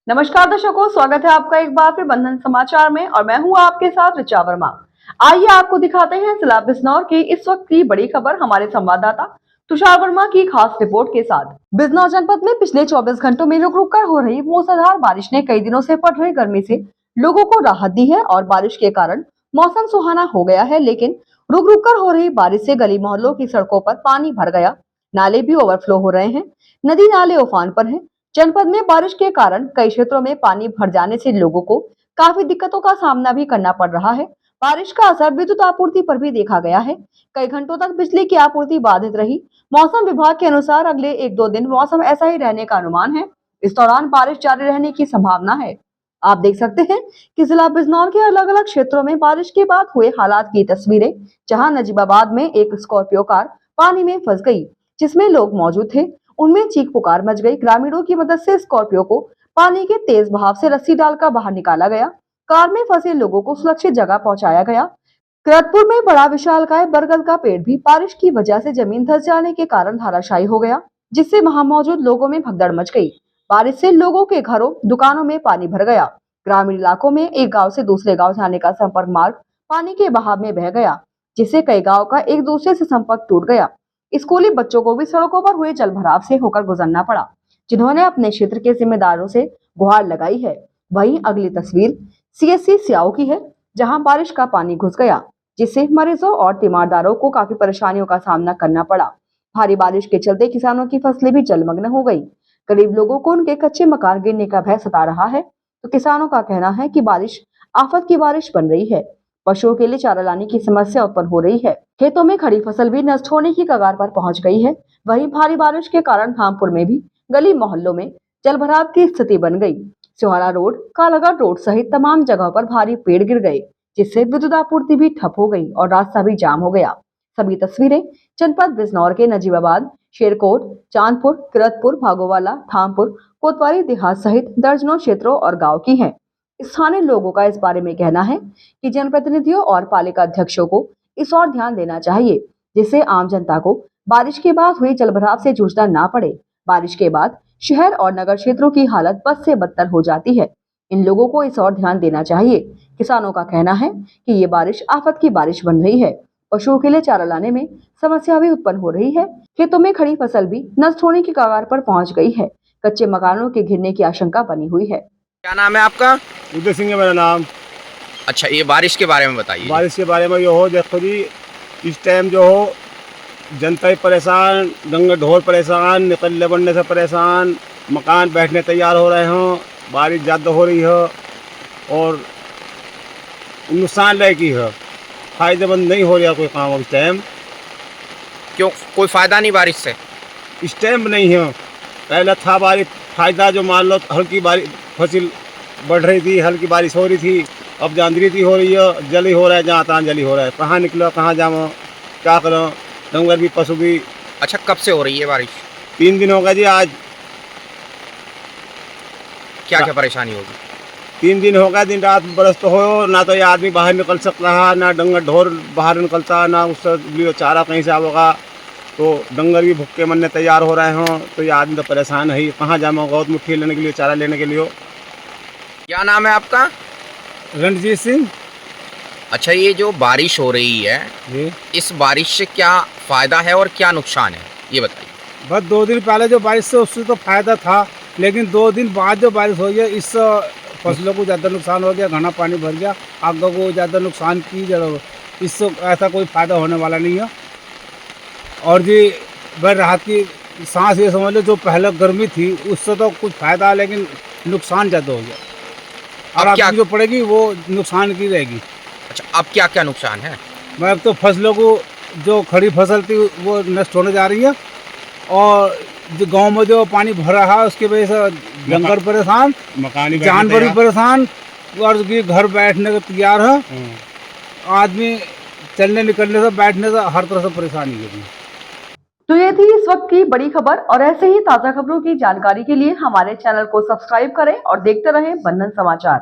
नमस्कार दर्शकों, स्वागत है आपका एक बार फिर बंधन समाचार में और मैं हूं आपके साथ ऋचा वर्मा। आइए आपको दिखाते हैं जिला बिजनौर की इस वक्त की बड़ी खबर हमारे संवाददाता तुषार वर्मा की खास रिपोर्ट के साथ। बिजनौर जनपद में पिछले 24 घंटों में रुक रुक कर हो रही मूसलाधार बारिश ने कई दिनों से पड़ रही गर्मी से लोगों को राहत दी है और बारिश के कारण मौसम सुहाना हो गया है। लेकिन रुक रुक कर हो रही बारिश से गली मोहल्लों की सड़कों पर पानी भर गया, नाले भी ओवरफ्लो हो रहे हैं, नदी नाले उफान पर हैं। जनपद में बारिश के कारण कई क्षेत्रों में पानी भर जाने से लोगों को काफी दिक्कतों का सामना भी करना पड़ रहा है। बारिश का असर विद्युत आपूर्ति पर भी देखा गया है। कई घंटों तक बिजली की आपूर्ति बाधित रही। मौसम विभाग के अनुसार अगले 1-2 दिन मौसम ऐसा ही रहने का अनुमान है। इस दौरान बारिश जारी रहने की संभावना है। आप देख सकते हैं कि जिला बिजनौर के अलग अलग क्षेत्रों में बारिश के बाद हुए हालात की तस्वीरें, जहां नजीबाबाद में एक स्कॉर्पियो कार पानी में फंस गई, जिसमें लोग मौजूद थे। उनमें चीख पुकार मच गई। ग्रामीणों की मदद से स्कॉर्पियो को पानी के तेज बहाव से रस्सी डालकर बाहर निकाला गया। कार में फंसे लोगों को सुरक्षित जगह पहुंचाया गया। किरतपुर में बड़ा विशालकाय बरगद का पेड़ भी बारिश की वजह से जमीन धंस जाने के कारण धराशायी हो गया, जिससे वहां मौजूद लोगों में भगदड़ मच गई। बारिश से लोगों के घरों, दुकानों में पानी भर गया। ग्रामीण इलाकों में एक गांव से दूसरे गांव जाने का संपर्क मार्ग पानी के बहाव में बह गया, जिससे कई गांव का एक दूसरे से संपर्क टूट गया। स्कूली बच्चों को भी सड़कों पर हुए जल भराव से होकर गुजरना पड़ा, जिन्होंने अपने क्षेत्र के जिम्मेदारों से गुहार लगाई है। वहीं अगली तस्वीर सीएससी सियाओं की है, जहां बारिश का पानी घुस गया, जिससे मरीजों और तीमारदारों को काफी परेशानियों का सामना करना पड़ा। भारी बारिश के चलते किसानों की फसलें भी जलमग्न हो गई। गरीब लोगों को उनके कच्चे मकान गिरने का भय सता रहा है। तो किसानों का कहना है कि बारिश आफत की बारिश बन रही है। पशुओं के लिए चारा लाने की समस्या उत्पन्न हो रही है। खेतों में खड़ी फसल भी नष्ट होने की कगार पर पहुंच गई है। वहीं भारी बारिश के कारण धामपुर में भी गली मोहल्लों में जलभराव की स्थिति बन गई। सिहारा रोड, कालागढ़ रोड सहित तमाम जगहों पर भारी पेड़ गिर गए, जिससे विद्युत आपूर्ति भी ठप हो गई और रास्ता भी जाम हो गया। सभी तस्वीरें जनपद बिजनौर के नजीबाबाद, शेरकोट, चांदपुर, किरतपुर, भागोवाला, धामपुर, कोतवाली देहात सहित दर्जनों क्षेत्रों और गाँव की है। स्थानीय लोगों का इस बारे में कहना है कि जनप्रतिनिधियों और पालिका अध्यक्षों को इस ओर ध्यान देना चाहिए, जिससे आम जनता को बारिश के बाद हुए जलभराव से जूझना ना पड़े। बारिश के बाद शहर और नगर क्षेत्रों की हालत बद से बदतर हो जाती है। इन लोगों को इस ओर ध्यान देना चाहिए। किसानों का कहना है कि ये बारिश आफत की बारिश बन रही है। पशुओं के लिए चारा लाने में समस्या भी उत्पन्न हो रही है। खेतों में खड़ी फसल भी नष्ट होने की कगार पर पहुंच गई है। कच्चे मकानों के गिरने की आशंका बनी हुई है। क्या नाम है आपका? उदय सिंह है मेरा नाम। अच्छा, ये बारिश के बारे में बताइए। बारिश के बारे में ये हो, देखो जी, इस टाइम जो हो जनता ही परेशान, गंगा ढोर परेशान, निकलने बढ़ने से परेशान, मकान बैठने तैयार हो रहे हों, बारिश ज़्यादा हो रही है और नुकसान लायक ही है, फायदेमंद नहीं हो रहा कोई काम इस टाइम। क्यों, कोई फायदा नहीं बारिश से? इस टाइम नहीं है, पहले था बारिश फायदा, जो मान लो हल्की बारिश फसल बढ़ रही थी, हल्की बारिश हो रही थी। अब जांदरी हो रही है, जली हो रहा है, जहाँ तहाँ जली हो रहा है। कहाँ निकलो, कहाँ जाओ, क्या करो, डंगर भी पशु भी। अच्छा, कब से हो रही है बारिश? 3 दिन हो गए जी। आज क्या क्या परेशानी होगी? 3 दिन हो गए, दिन रात बरस तो हो ना, तो ये आदमी बाहर निकल सकता है, ना डंगर ढोर बाहर निकलता, ना उससे लिए चारा कहीं से आवेगा, तो डंगर भी भूखे मरने तैयार हो रहे हों। तो ये आदमी तो परेशान है, कहाँ जाओ गौत मुट्ठी लेने के लिए, चारा लेने के लिए। क्या नाम है आपका? रणजीत सिंह। अच्छा, ये जो बारिश हो रही है, इस बारिश से क्या फायदा है और क्या नुकसान है, ये बताइए। बस 2 दिन पहले जो बारिश से उससे तो फायदा था, लेकिन 2 दिन बाद जो बारिश हो गया, इससे फसलों को ज़्यादा नुकसान हो गया, घना पानी भर गया, आगे को ज़्यादा नुकसान की जरूर। इससे ऐसा कोई फायदा होने वाला नहीं है। और जी भाई राहत की सांस ये समझ लो, जो पहले गर्मी थी उससे तो कुछ फायदा, लेकिन नुकसान ज़्यादा हो गया। और अब क्या जो पड़ेगी वो नुकसान की रहेगी। अच्छा, अब क्या क्या नुकसान है? मैं अब तो फसलों को, जो खड़ी फसल थी वो नष्ट होने जा रही है, और जो गांव में जो पानी भर रहा है उसकी वजह से जंगल परेशान, मकान जानवर भी परेशान, और घर बैठने को तैयार है। आदमी चलने निकलने से, बैठने से, हर तरह से परेशानी है। तो ये थी इस वक्त की बड़ी खबर और ऐसे ही ताजा खबरों की जानकारी के लिए हमारे चैनल को सब्सक्राइब करें और देखते रहें बंधन समाचार।